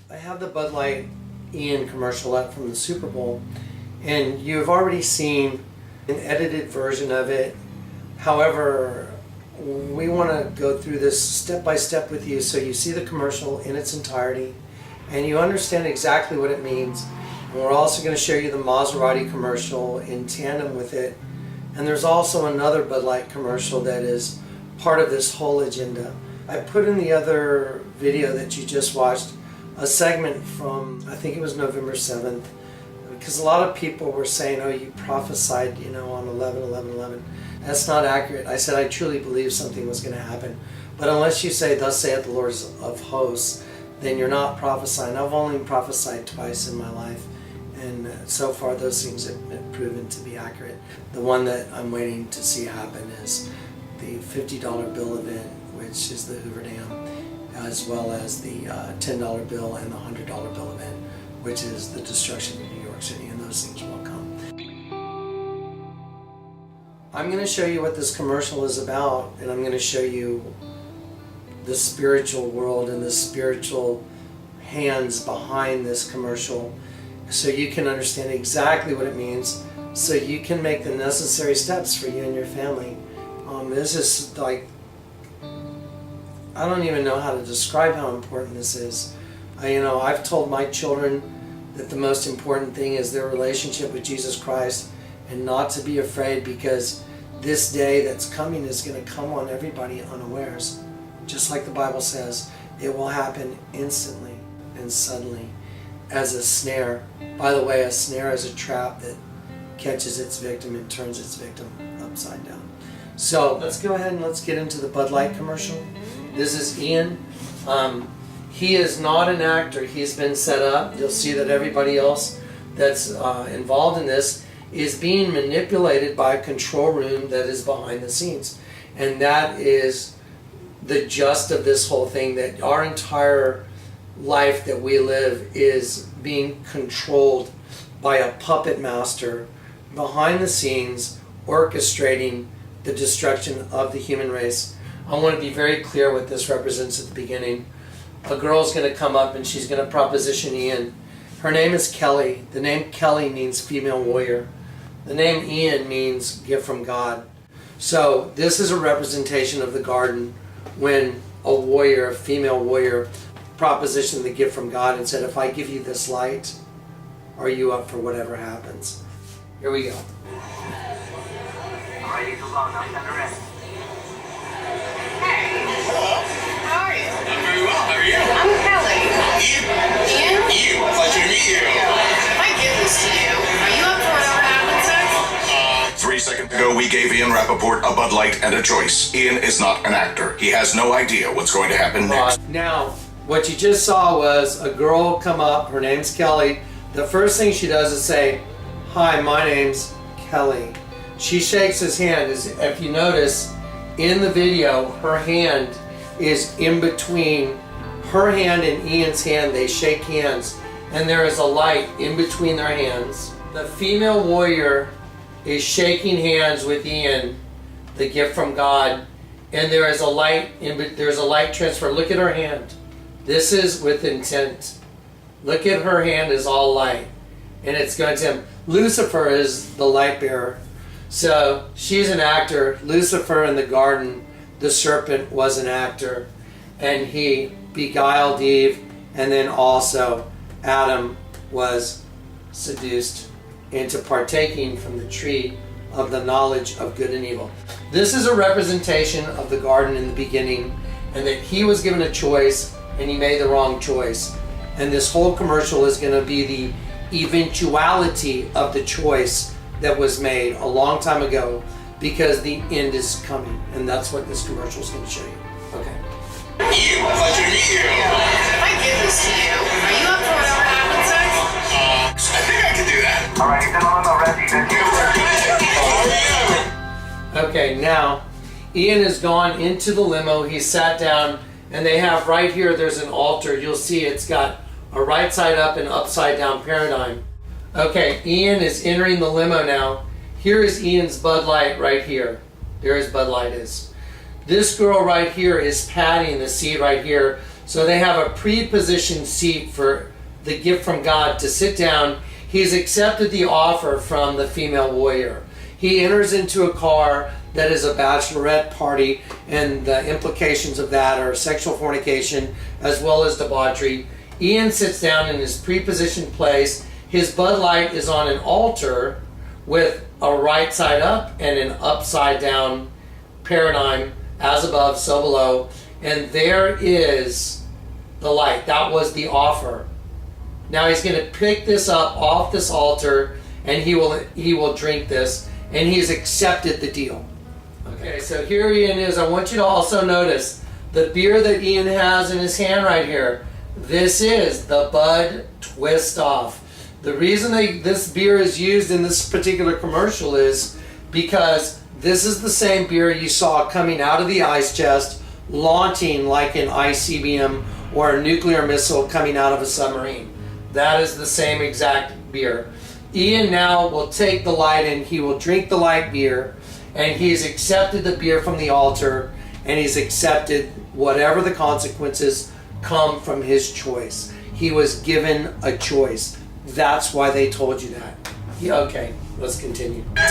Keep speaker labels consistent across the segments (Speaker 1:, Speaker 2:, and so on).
Speaker 1: I have the Bud Light Ian commercial up from the Super Bowl, and you've already seen an edited version of it. However, we want to go through this step by step with you so you see the commercial in its entirety and you understand exactly what it means. And we're also going to show you the Maserati commercial in tandem with it. And there's also another Bud Light commercial that is part of this whole agenda. I put in the other video that you just watched a segment from, I think it was November 7th, because a lot of people were saying, oh, you prophesied, you know, on 11/11/11. That's not accurate. I said I truly believe something was going to happen. But unless you say, thus saith the Lord of hosts, then you're not prophesying. I've only prophesied twice in my life, and so far those things have been proven to be accurate. The one that I'm waiting to see happen is the $50 bill event, which is the Hoover Dam, as well as the $10 bill and the $100 bill event, which is the destruction of New York City, and those things will come. I'm going to show you what this commercial is about, and I'm going to show you the spiritual world and the spiritual hands behind this commercial so you can understand exactly what it means, so you can make the necessary steps for you and your family. This is like, I don't even know how to describe how important this is. I've told my children that the most important thing is their relationship with Jesus Christ, and not to be afraid, because this day that's coming is going to come on everybody unawares. Just like the Bible says, it will happen instantly and suddenly as a snare. By the way, a snare is a trap that catches its victim and turns its victim upside down. So let's go ahead and let's get into the Bud Light commercial. This is Ian. He is not an actor. He's been set up. You'll see that everybody else that's involved in this is being manipulated by a control room that is behind the scenes. And that is the gist of this whole thing, that our entire life that we live is being controlled by a puppet master behind the scenes, orchestrating the destruction of the human race. I want to be very clear what this represents at the beginning. A girl's going to come up and she's going to proposition Ian. Her name is Kelly. The name Kelly means female warrior. The name Ian means gift from God. So this is a representation of the garden when a warrior, a female warrior, propositioned the gift from God and said, if I give you this light, are you up for whatever happens? Here we go.
Speaker 2: Ready to go, now center in.
Speaker 3: Hello. How are you?
Speaker 2: I'm very well, how are you?
Speaker 3: I'm Kelly.
Speaker 2: Ian?
Speaker 3: Ian?
Speaker 2: Pleasure to meet you.
Speaker 3: If I give this to you, are you up for whatever happens next?
Speaker 4: 3 seconds ago, we gave Ian Rappaport a Bud Light and a choice. Ian is not an actor. He has no idea what's going to happen next.
Speaker 1: Now, what you just saw was a girl come up. Her name's Kelly. The first thing she does is say, hi, my name's Kelly. She shakes his hand. If you notice, in the video, her hand is in between her hand and Ian's hand. They shake hands, and there is a light in between their hands. The female warrior is shaking hands with Ian, the gift from God, and there is a light there's a light transfer. Look at her hand. This is with intent. Look at her hand is all light, and it's going to him. Lucifer is the light bearer. So she's an actor. Lucifer in the garden, the serpent, was an actor, and he beguiled Eve, and then also Adam was seduced into partaking from the tree of the knowledge of good and evil. This is a representation of the garden in the beginning, and that he was given a choice and he made the wrong choice. And this whole commercial is going to be the eventuality of the choice that was made a long time ago, because the end is coming, and that's what this commercial is going to show you. Okay.
Speaker 2: Ian, pleasure to meet you.
Speaker 3: If I give this to you, are you up for whatever happens next?
Speaker 2: I think I can do that. All right, gentlemen, ready.
Speaker 1: Okay, now Ian has gone into the limo. He sat down, and they have right here, there's an altar. You'll see it's got a right side up and upside down paradigm. Okay, Ian is entering the limo now. Here is Ian's Bud Light right here. There his Bud Light is. This girl right here is patting the seat right here So they have a pre-positioned seat for the gift from God to sit down. He's accepted the offer from the female warrior. He enters into a car that is a bachelorette party, and the implications of that are sexual fornication as well as debauchery. Ian sits down in his pre-positioned place. His Bud Light is on an altar with a right side up and an upside down paradigm, as above, so below. And there is the light. That was the offer. Now he's going to pick this up off this altar, and he will drink this, and he's accepted the deal. Okay, so here Ian is. I want you to also notice the beer that Ian has in his hand right here. This is the Bud Twist Off. The reason this beer is used in this particular commercial is because this is the same beer you saw coming out of the ice chest, launching like an ICBM or a nuclear missile coming out of a submarine. That is the same exact beer. Ian now will take the light and he will drink the light beer, and he's accepted the beer from the altar, and he's accepted whatever the consequences come from his choice. He was given a choice. That's why they told you that. Yeah, okay, let's continue.
Speaker 2: Great.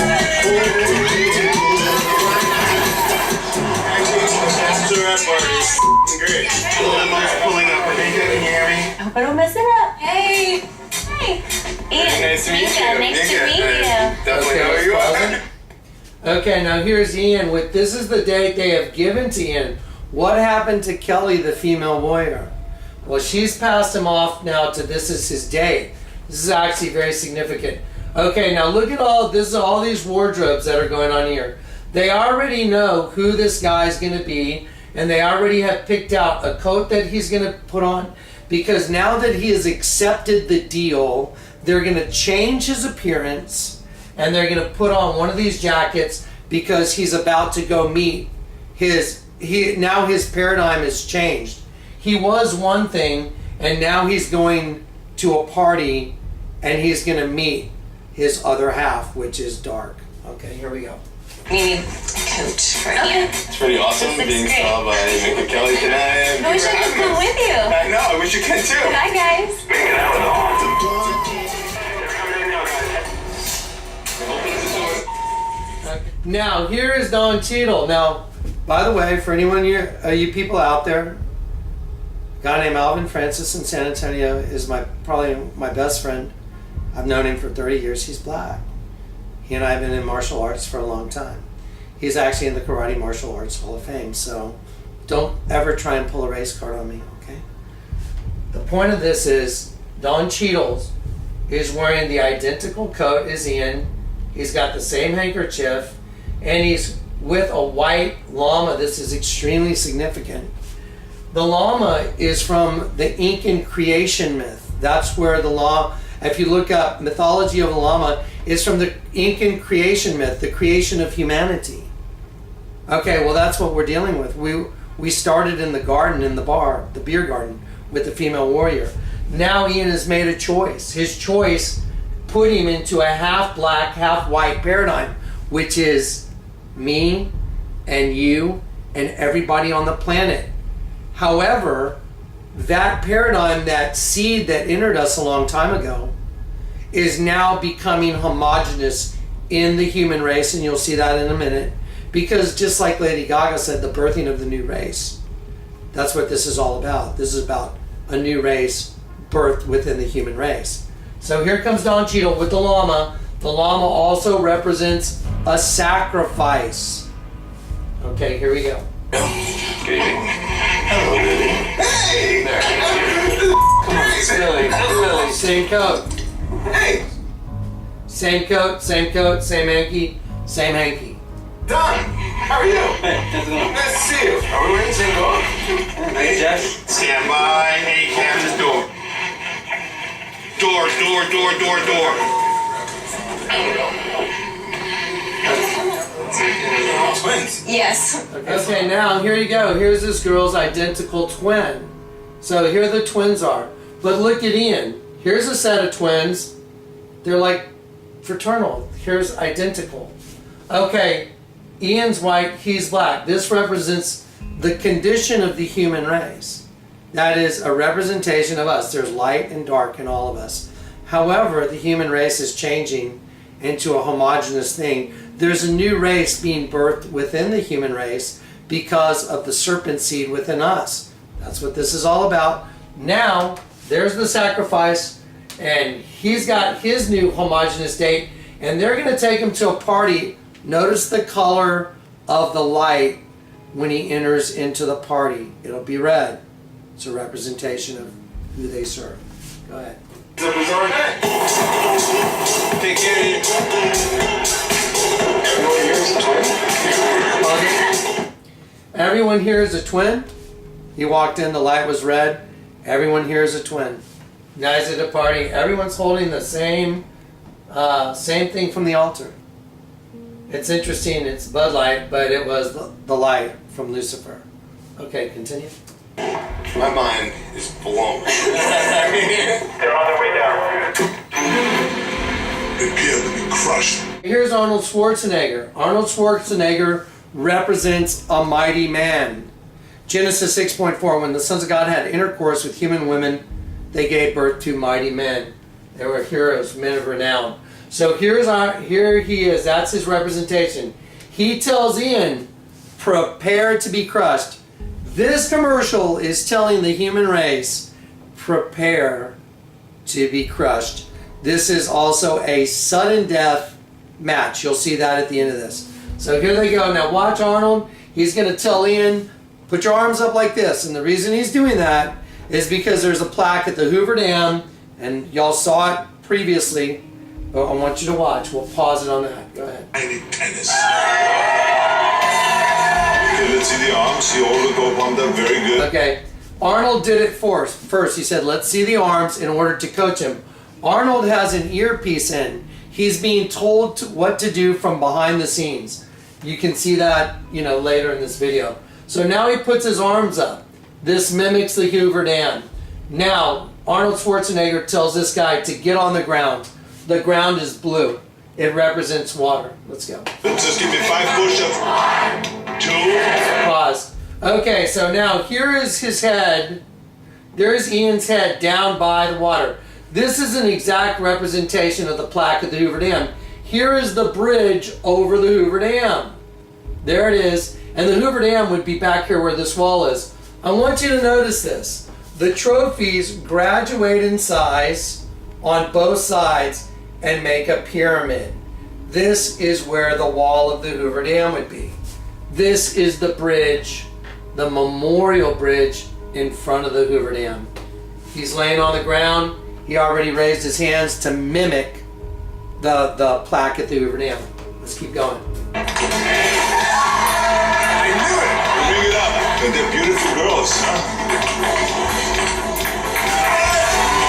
Speaker 2: Pulling up. Can you hear me?
Speaker 5: I hope I don't mess it up. Hey. Hey. Ian.
Speaker 2: Nice to meet you.
Speaker 5: Nice to meet you.
Speaker 2: Definitely know who you are.
Speaker 1: Okay, now here's Ian. This is the date they have given to Ian. What happened to Kelly, the female warrior? Well, she's passed him off now to this is his date. This is actually very significant. Okay, now look at all these wardrobes that are going on here. They already know who this guy's going to be, and they already have picked out a coat that he's going to put on, because now that he has accepted the deal, they're going to change his appearance, and they're going to put on one of these jackets because he's about to go meet now his paradigm has changed. He was one thing, and now he's going to a party, and he's going to meet his other half, which is dark. Okay, here we go.
Speaker 3: We need a coat for
Speaker 5: Okay.
Speaker 3: Ian.
Speaker 2: It's pretty awesome
Speaker 5: This
Speaker 2: being
Speaker 5: looks great.
Speaker 2: saw by Minka Kelly today.
Speaker 5: I wish I could come with you.
Speaker 2: I know, I wish you could too.
Speaker 5: Bye, guys.
Speaker 1: Now, here is Don Cheadle. Now, by the way, for anyone you people out there, a guy named Alvin Francis in San Antonio is probably my best friend. I've known him for 30 years. He's black. He and I have been in martial arts for a long time. He's actually in the Karate Martial Arts Hall of Fame, so don't ever try and pull a race card on me, okay? The point of this is Don Cheadle is wearing the identical coat as Ian. He's got the same handkerchief, and he's with a white llama. This is extremely significant. The llama is from the Incan creation myth. That's where if you look up mythology of the llama, it's from the Incan creation myth, the creation of humanity. Okay, well that's what we're dealing with. We started in the garden, in the bar, the beer garden, with the female warrior. Now Ian has made a choice. His choice put him into a half black, half white paradigm, which is me and you and everybody on the planet. However, that paradigm, that seed that entered us a long time ago, is now becoming homogenous in the human race, and you'll see that in a minute, because just like Lady Gaga said, the birthing of the new race. That's what this is all about. This is about a new race birthed within the human race. So here comes Don Cheadle with the llama. The llama also represents a sacrifice. Okay, here we go.
Speaker 2: Good evening. Hello, baby. Hey! There. Come on, silly.
Speaker 1: Same coat.
Speaker 2: Hey!
Speaker 1: Same coat, same hanky, same hanky.
Speaker 2: Don! How are you? Hey, how's it going? Nice to see you. Are we wearing the same coat? Hey, Jeff. Stand by. Hey, Captain. Door. Door. Twins.
Speaker 3: Yes.
Speaker 1: Okay, now here you go. Here's this girl's identical twin. So here the twins are. But look at Ian. Here's a set of twins. They're like fraternal. Here's identical. Okay, Ian's white, he's black. This represents the condition of the human race. That is a representation of us. There's light and dark in all of us. However, the human race is changing into a homogeneous thing. There's a new race being birthed within the human race because of the serpent seed within us. That's what this is all about. Now, there's the sacrifice, and he's got his new homogeneous state, and they're going to take him to a party. Notice the color of the light when he enters into the party. It'll be red. It's a representation of who they serve. Go ahead.
Speaker 2: Take care of you.
Speaker 1: Everyone here is a twin. He walked in, the light was red. Everyone here is a twin. Guys at the party, everyone's holding the same thing from the altar. It's interesting, it's BudLight, but it was the light from Lucifer. Okay, continue.
Speaker 2: My mind is blown.
Speaker 6: They're on their way down.
Speaker 2: Prepare to be crushed.
Speaker 1: Here's Arnold Schwarzenegger. Arnold Schwarzenegger represents a mighty man. Genesis 6.4, when the sons of God had intercourse with human women, they gave birth to mighty men. They were heroes, men of renown. So here he is. That's his representation. He tells Ian, prepare to be crushed. This commercial is telling the human race, prepare to be crushed. This is also a sudden death match. You'll see that at the end of this. So here they go. Now watch Arnold. He's going to tell Ian, put your arms up like this. And the reason he's doing that is because there's a plaque at the Hoover Dam, and y'all saw it previously, but I want you to watch. We'll pause it on that. Go ahead.
Speaker 2: I need tennis. Okay, let's see the arms. You all look up on them. Very good.
Speaker 1: Okay. Arnold did it first. He said, let's see the arms in order to coach him. Arnold has an earpiece in. He's being told what to do from behind the scenes. You can see that, later in this video. So now he puts his arms up. This mimics the Hoover Dam. Now, Arnold Schwarzenegger tells this guy to get on the ground. The ground is blue. It represents water. Let's go.
Speaker 2: Just give me 5 push-ups. 2.
Speaker 1: Pause. Okay, so now here is his head. There's Ian's head down by the water. This is an exact representation of the plaque at the Hoover Dam. Here is the bridge over the Hoover Dam. There it is. And the Hoover Dam would be back here where this wall is. I want you to notice this. The trophies graduate in size on both sides and make a pyramid. This is where the wall of the Hoover Dam would be. This is the bridge, the memorial bridge in front of the Hoover Dam. He's laying on the ground. He already raised his hands to mimic the plaque at the Hoover Dam. Let's keep going.
Speaker 2: I knew it. Bring it up. And they're beautiful girls, huh?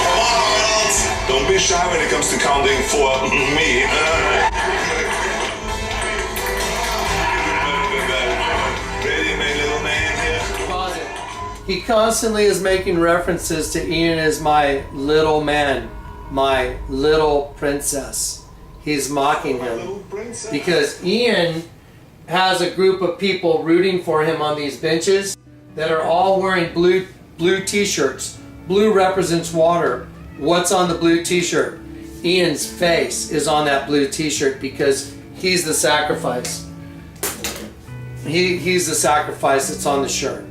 Speaker 2: Come on, don't be shy when it comes to counting for me. Ready, my little man here?
Speaker 1: Pause it. He constantly is making references to Ian as my little man, my little princess. He's mocking him because Ian has a group of people rooting for him on these benches that are all wearing blue t-shirts. Blue represents water. What's on the blue t-shirt? Ian's face is on that blue t-shirt because he's the sacrifice. He's the sacrifice that's on the shirt.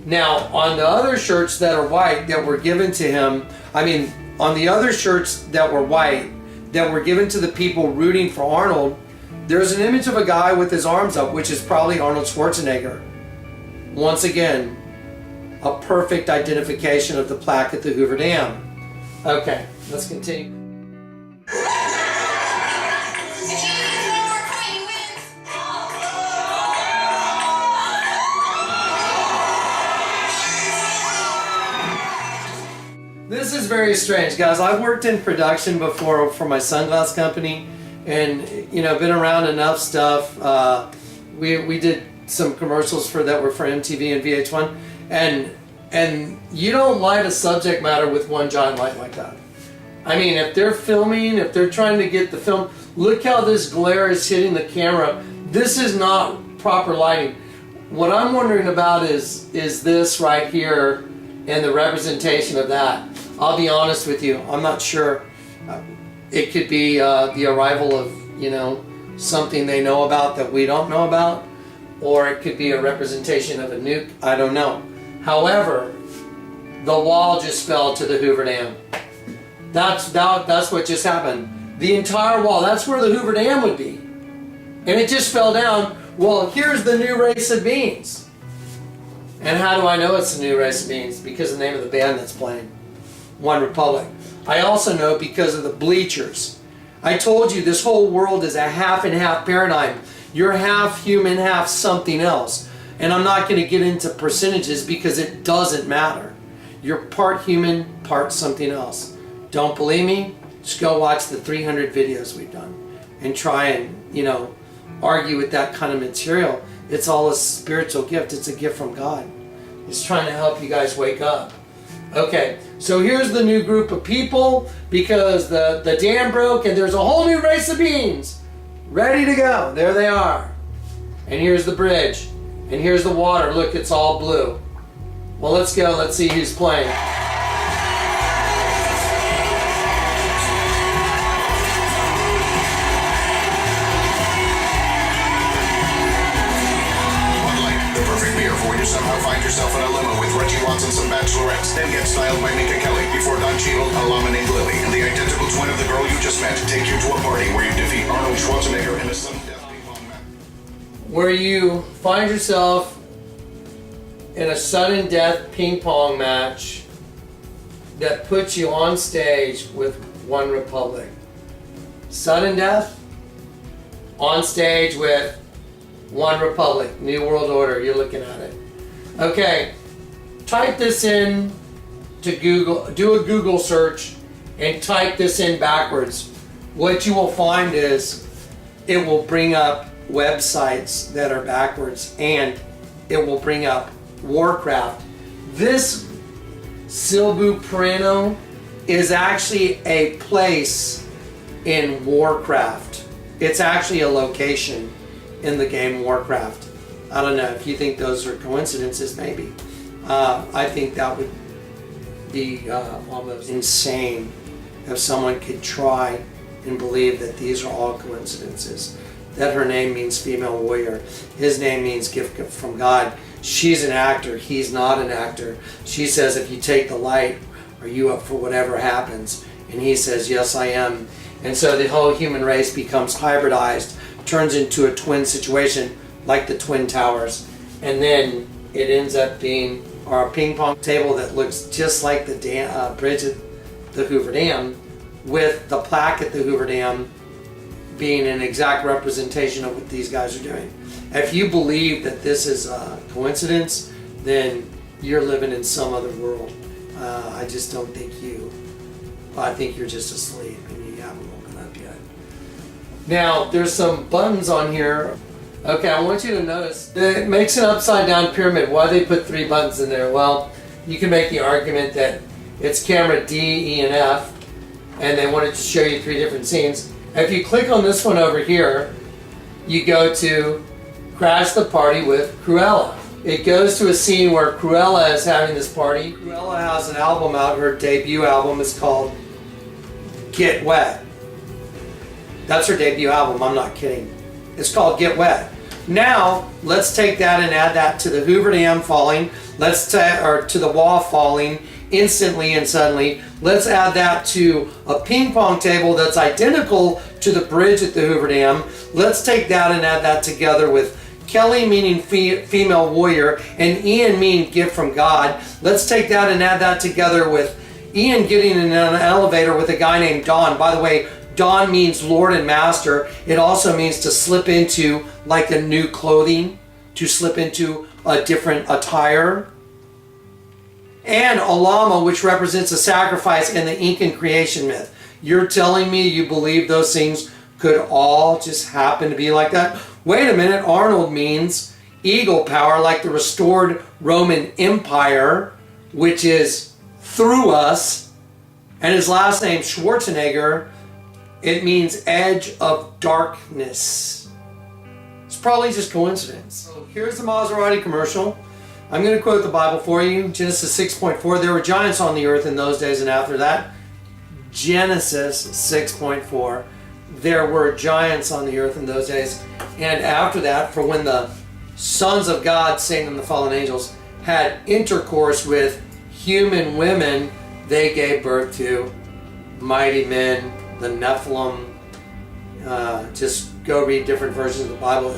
Speaker 1: Now, on the other shirts that are white that were given to him, on the other shirts that were white that were given to the people rooting for Arnold, there's an image of a guy with his arms up, which is probably Arnold Schwarzenegger. Once again, a perfect identification of the plaque at the Hoover Dam. Okay, let's continue. This is very strange, guys. I've worked in production before for my sunglass company, and been around enough stuff. We did some commercials that were for MTV and VH1, and you don't light a subject matter with one giant light like that. If they're filming, if they're trying to get the film, look how this glare is hitting the camera. This is not proper lighting. What I'm wondering about is this right here. and the representation of that. I'll be honest with you, I'm not sure. It could be the arrival of, you know, something they know about that we don't know about, or it could be a representation of a nuke. I don't know. However, the wall just fell to the Hoover Dam. That's what just happened. The entire wall, that's where the Hoover Dam would be. And it just fell down. Well, here's the new race of beings. And how do I know it's the new race of beings? Because of the name of the band that's playing, One Republic. I also know because of the bleachers. I told you this whole world is a half and half paradigm. You're half human, half something else. And I'm not going to get into percentages because it doesn't matter. You're part human, part something else. Don't believe me? Just go watch the 300 videos we've done and try and, you know, argue with that kind of material. It's all a spiritual gift. It's a gift from God. It's trying to help you guys wake up. Okay, so here's the new group of people because the dam broke and there's a whole new race of beings ready to go. There they are. And here's the bridge. And here's the water. Look, it's all blue. Well, let's go. Let's see who's playing.
Speaker 4: Somehow find yourself in a limo with Reggie Watts and some bachelorettes, then get styled by Minka Kelly before Don Cheadle, a llama named Lily, and the identical twin of the girl you just met take you to a party where you defeat Arnold Schwarzenegger in a sudden death ping pong match.
Speaker 1: Where you find yourself in a sudden death ping pong match that puts you on stage with One Republic. Sudden death on stage with One Republic, New World Order. You're looking at it. Okay, type this in to Google, do a Google search and type this in backwards. What you will find is it will bring up websites that are backwards and it will bring up Warcraft. This Silbu Pereno is actually a place in Warcraft. It's actually a location in the game Warcraft. I don't know if you think those are coincidences, maybe. I think that would be almost insane if someone could try and believe that these are all coincidences. That her name means female warrior. His name means gift from God. She's an actor. He's not an actor. She says, if you take the light, are you up for whatever happens? And he says, yes, I am. And so the whole human race becomes hybridized, turns into a twin situation, like the Twin Towers, and then it ends up being our ping pong table that looks just like the bridge at the Hoover Dam, with the plaque at the Hoover Dam being an exact representation of what these guys are doing. If you believe that this is a coincidence, then you're living in some other world. I just don't think you. I think you're just asleep and you haven't woken up yet. Now, there's some buttons on here. Okay, I want you to notice it makes an upside down pyramid. Why they put 3 buttons in there? Well, you can make the argument that it's camera D, E, and F, and they wanted to show you 3 different scenes. If you click on this one over here, you go to Crash the Party with Cruella. It goes to a scene where Cruella is having this party. Cruella has an album out. Her debut album is called Get Wet. That's her debut album, I'm not kidding. It's called Get Wet. Now, let's take that and add that to the Hoover Dam falling, or to the wall falling instantly and suddenly. Let's add that to a ping pong table that's identical to the bridge at the Hoover Dam. Let's take that and add that together with Kelly meaning female warrior and Ian meaning gift from God. Let's take that and add that together with Ian getting in an elevator with a guy named Don. By the way, Don means Lord and Master. It also means to slip into like a new clothing, to slip into a different attire. And a llama, which represents a sacrifice in the Incan creation myth. You're telling me you believe those things could all just happen to be like that? Wait a minute, Arnold means eagle power, like the restored Roman Empire, which is through us. And his last name, Schwarzenegger, it means edge of darkness. It's probably just coincidence. So here's the Maserati commercial. I'm going to quote the Bible for you. Genesis 6:4. There were giants on the earth in those days, and after that, Genesis 6:4. There were giants on the earth in those days, and after that, for when the sons of God, Satan and the fallen angels, had intercourse with human women, they gave birth to mighty men, the Nephilim. Just go read different versions of the Bible.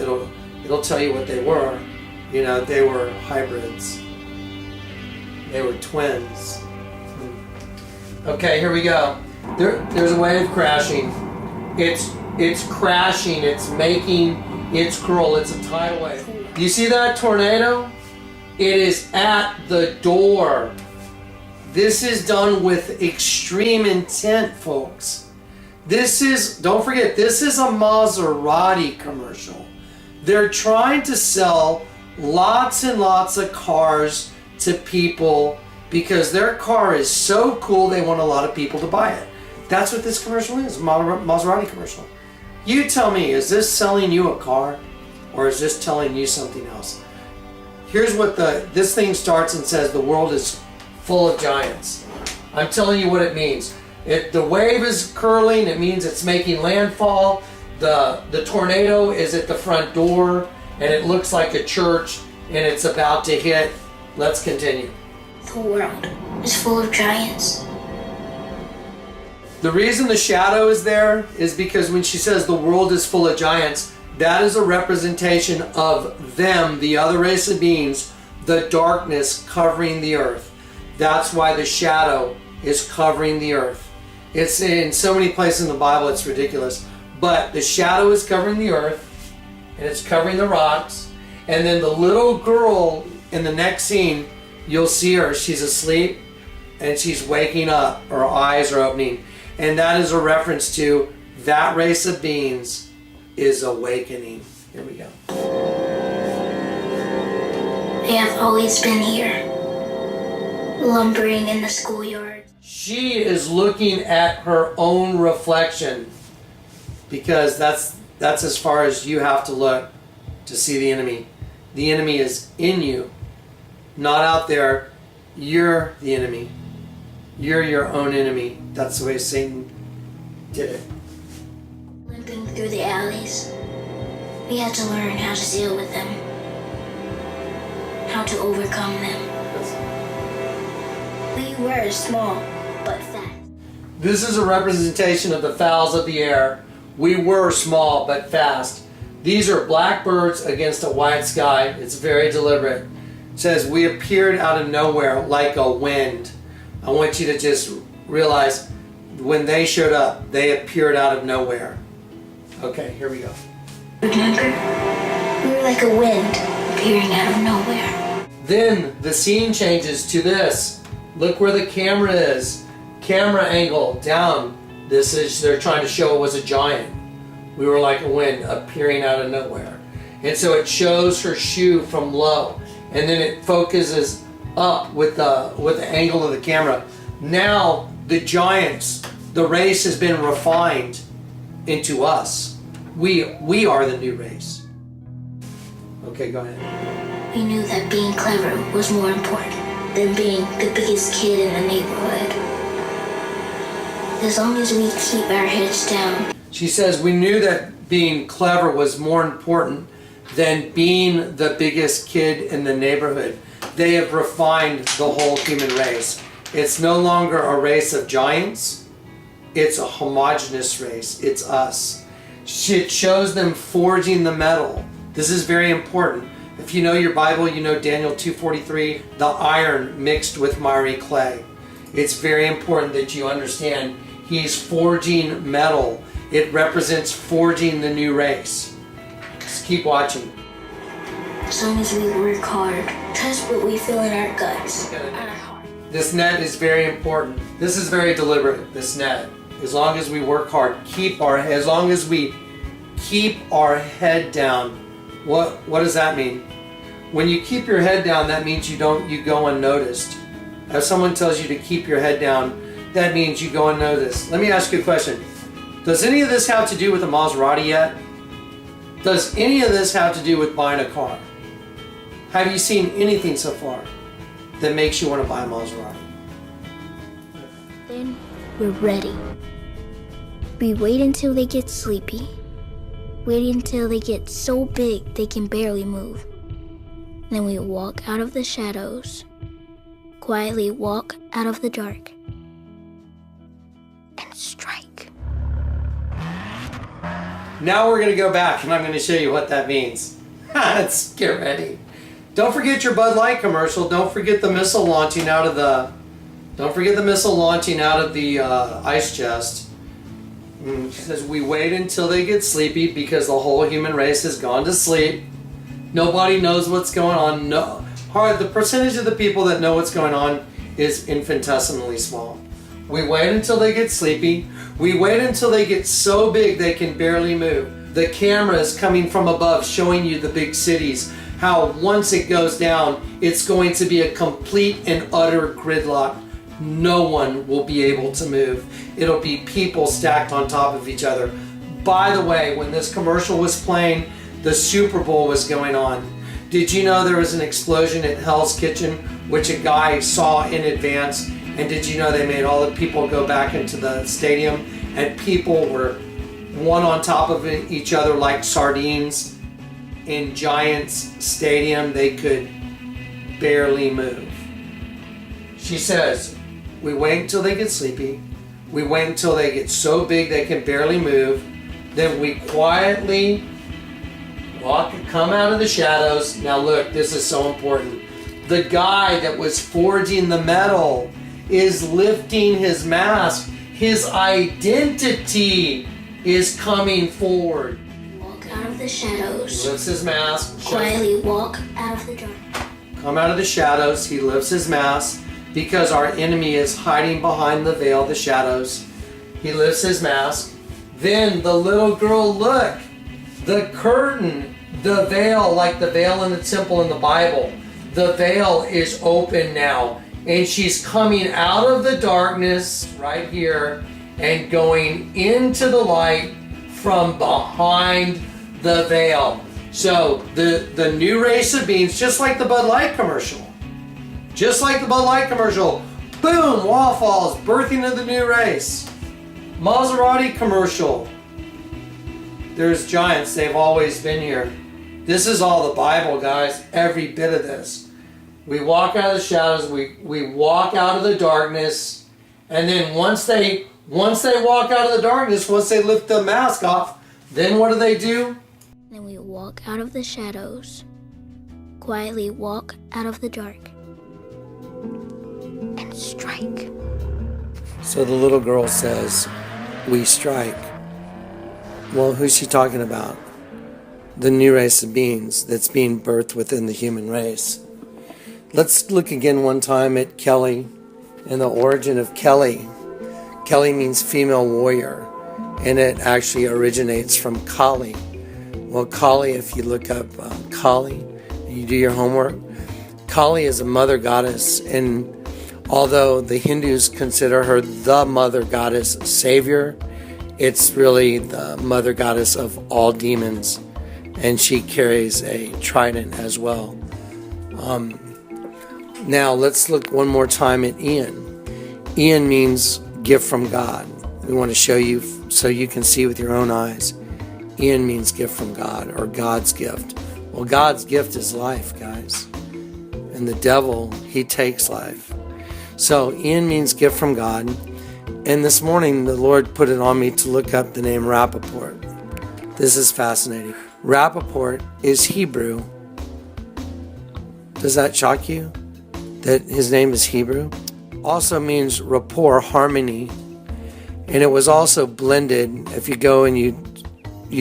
Speaker 1: It'll tell you what they were. You know, they were hybrids. They were twins. Okay, here we go. There's a wave crashing. It's crashing. It's making its curl. It's a tidal wave. You see that tornado? It is at the door. This is done with extreme intent, folks. Don't forget, this is a Maserati commercial. They're trying to sell lots and lots of cars to people because their car is so cool they want a lot of people to buy it. That's what this commercial is, a Maserati commercial. You tell me, is this selling you a car or is this telling you something else? Here's what this thing starts and says, the world is full of giants. I'm telling you what it means. The wave is curling, it means it's making landfall. The tornado is at the front door and it looks like a church and it's about to hit. Let's continue.
Speaker 7: The world is full of giants.
Speaker 1: The reason the shadow is there is because when she says the world is full of giants, that is a representation of them, the other race of beings, the darkness covering the earth. That's why the shadow is covering the earth. It's in so many places in the Bible, it's ridiculous. But the shadow is covering the earth, and it's covering the rocks. And then the little girl in the next scene, you'll see her. She's asleep, and she's waking up. Her eyes are opening. And that is a reference to that race of beings is awakening. Here we go.
Speaker 7: They have always been here, lumbering in the schoolyard.
Speaker 1: She is looking at her own reflection because that's as far as you have to look to see the enemy. The enemy is in you, not out there. You're the enemy. You're your own enemy. That's the way Satan did it.
Speaker 7: Limping through the alleys, we had to learn how to deal with them, how to overcome them. We were small, but fast.
Speaker 1: This is a representation of the fowls of the air. We were small, but fast. These are blackbirds against a white sky. It's very deliberate. It says, we appeared out of nowhere like a wind. I want you to just realize when they showed up, they appeared out of nowhere. Okay, here we go.
Speaker 7: Remember? We were like a wind appearing out of nowhere.
Speaker 1: Then the scene changes to this. Look where the camera is. Camera angle down. They're trying to show it was a giant. We were like a wind appearing out of nowhere. And so it shows her shoe from low. And then it focuses up with the angle of the camera. Now the giants, the race has been refined into us. We are the new race. Okay, go ahead.
Speaker 7: We knew that being clever was more important than being the biggest kid in the neighborhood. As long as we keep our heads down.
Speaker 1: She says we knew that being clever was more important than being the biggest kid in the neighborhood. They have refined the whole human race. It's no longer a race of giants. It's a homogeneous race. It's us. It shows them forging the metal. This is very important. If you know your Bible, you know Daniel 2:43, the iron mixed with miry clay. It's very important that you understand he's forging metal. It represents forging the new race. Just keep watching.
Speaker 7: As long as we work hard, trust what we feel in our guts, our heart.
Speaker 1: This net is very important. This is very deliberate, this net. As long as we work hard, as long as we keep our head down. What does that mean? When you keep your head down, that means you go unnoticed. If someone tells you to keep your head down, that means you go unnoticed. Let me ask you a question. Does any of this have to do with a Maserati yet? Does any of this have to do with buying a car? Have you seen anything so far that makes you want to buy a Maserati?
Speaker 7: Then we're ready. We wait until they get sleepy. Wait until they get so big they can barely move. Then we walk out of the shadows. Quietly walk out of the dark. And strike.
Speaker 1: Now we're going to go back and I'm going to show you what that means. Let's get ready. Don't forget your BudLight commercial. Don't forget the missile launching out of the ice chest. It says we wait until they get sleepy because the whole human race has gone to sleep. Nobody knows what's going on. No, the percentage of the people that know what's going on is infinitesimally small. We wait until they get sleepy. We wait until they get so big they can barely move. The camera is coming from above showing you the big cities. How once it goes down, it's going to be a complete and utter gridlock. No one will be able to move. It'll be people stacked on top of each other. By the way, when this commercial was playing, the Super Bowl was going on. Did you know there was an explosion at Hell's Kitchen, which a guy saw in advance? And did you know they made all the people go back into the stadium and people were one on top of each other like sardines in Giants Stadium? They could barely move. She says, we wait until they get sleepy. We wait until they get so big they can barely move. Then we quietly come out of the shadows. Now look, this is so important. The guy that was forging the metal is lifting his mask. His identity is coming forward.
Speaker 7: Walk out of the shadows.
Speaker 1: He lifts his mask.
Speaker 7: Quietly walk out of the dark.
Speaker 1: Come out of the shadows. He lifts his mask because our enemy is hiding behind the veil, the shadows. He lifts his mask. Then the little girl, look, the curtain, the veil, like the veil in the temple in the Bible, the veil is open now. And she's coming out of the darkness right here and going into the light from behind the veil. So the new race of beings, just like the BudLight commercial. Just like the BudLight commercial. Boom, wall falls, birthing of the new race. Maserati commercial. There's giants, they've always been here. This is all the Bible, guys, every bit of this. We walk out of the shadows, we walk out of the darkness, and then once they walk out of the darkness, once they lift the mask off, then what do?
Speaker 7: Then we walk out of the shadows, quietly walk out of the dark, and strike.
Speaker 1: So the little girl says, we strike. Well, who's she talking about? The new race of beings that's being birthed within the human race. Let's look again one time at Kelly and the origin of Kelly. Kelly means female warrior, and it actually originates from Kali. Well, Kali, if you look up Kali, you do your homework, Kali is a mother goddess, and although the Hindus consider her the mother goddess savior, it's really the mother goddess of all demons, and she carries a trident as well. Now let's look one more time at Ian. Ian means gift from God. We want to show you so you can see with your own eyes. Ian means gift from God, or God's gift. Well, God's gift is life, guys. And the devil, he takes life. So Ian means gift from God. And this morning, the Lord put it on me to look up the name Rappaport. This is fascinating. Rappaport is Hebrew. Does that shock you? That his name is Hebrew? Also means rapport, harmony. And it was also blended. If you go and you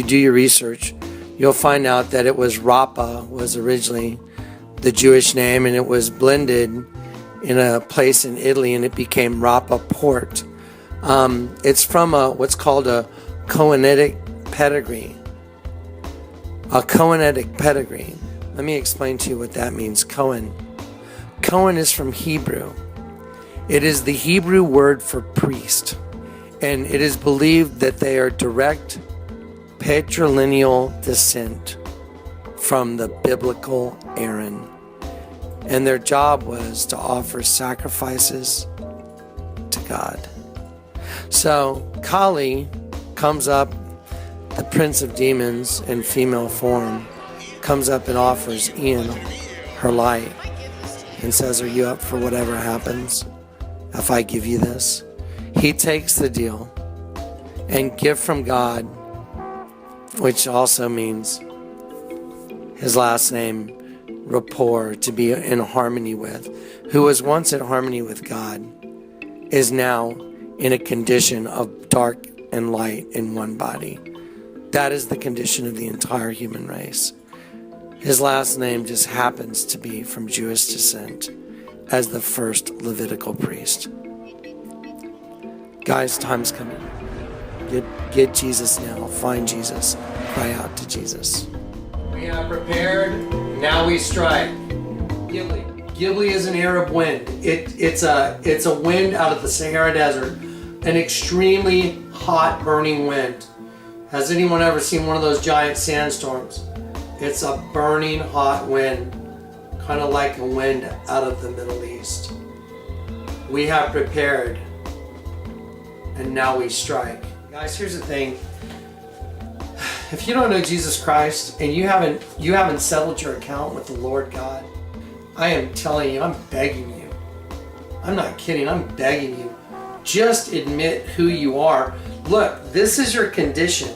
Speaker 1: do your research, you'll find out that it was Rappa was originally the Jewish name, and it was blended in a place in Italy, and it became Rappaport. It's from what's called a Cohenetic pedigree. A Cohenetic pedigree. Let me explain to you what that means. Cohen. Cohen is from Hebrew. It is the Hebrew word for priest, and it is believed that they are direct patrilineal descent from the biblical Aaron. And their job was to offer sacrifices to God. So Kali comes up, the prince of demons in female form, comes up and offers Ian her light and says, are you up for whatever happens if I give you this? He takes the deal, and gift from God, which also means his last name, rapport, to be in harmony with, who was once in harmony with God, is now in a condition of dark and light in one body. That is the condition of the entire human race. His last name just happens to be from Jewish descent as the first Levitical priest. Guys, time's coming. Get Jesus now. Find Jesus. Cry out to Jesus. We have prepared. Now we strike. Ghibli. Ghibli is an Arab wind. It's a wind out of the Sahara Desert. An extremely hot, burning wind. Has anyone ever seen one of those giant sandstorms? It's a burning hot wind, kind of like a wind out of the Middle East. We have prepared, and now we strike. Guys, here's the thing. If you don't know Jesus Christ and you haven't settled your account with the Lord God, I am telling you, I'm begging you. I'm not kidding, I'm begging you. Just admit who you are. Look, this is your condition.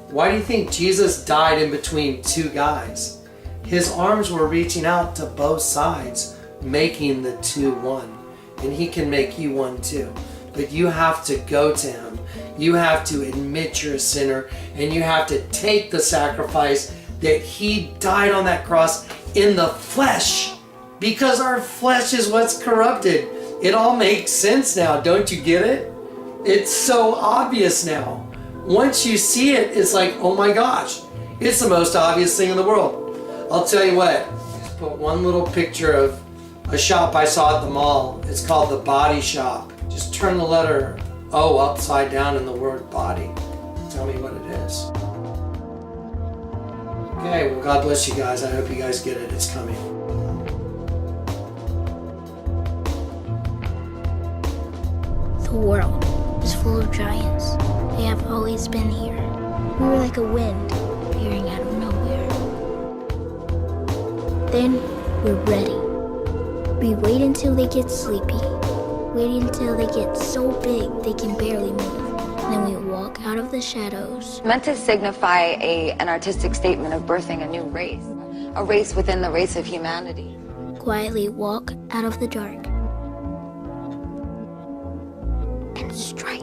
Speaker 1: Why do you think Jesus died in between two guys? His arms were reaching out to both sides, making the two one. And he can make you one too. But you have to go to him. You have to admit you're a sinner, and you have to take the sacrifice that he died on that cross in the flesh, because our flesh is what's corrupted. It all makes sense now. Don't you get it? It's so obvious now. Once you see it, it's like, oh my gosh, it's the most obvious thing in the world. I'll tell you what, just put one little picture of a shop I saw at the mall. It's called The Body Shop. Just turn the letter O upside down in the word body. Tell me what it is. Okay, well, God bless you guys. I hope you guys get it. It's coming.
Speaker 7: The world is full of giants. They have always been here. We were like a wind appearing out of nowhere. Then we're ready. We wait until they get sleepy. Wait until they get so big they can barely move. Then we walk out of the shadows.
Speaker 8: Meant to signify an artistic statement of birthing a new race. A race within the race of humanity.
Speaker 7: Quietly walk out of the dark. And strike.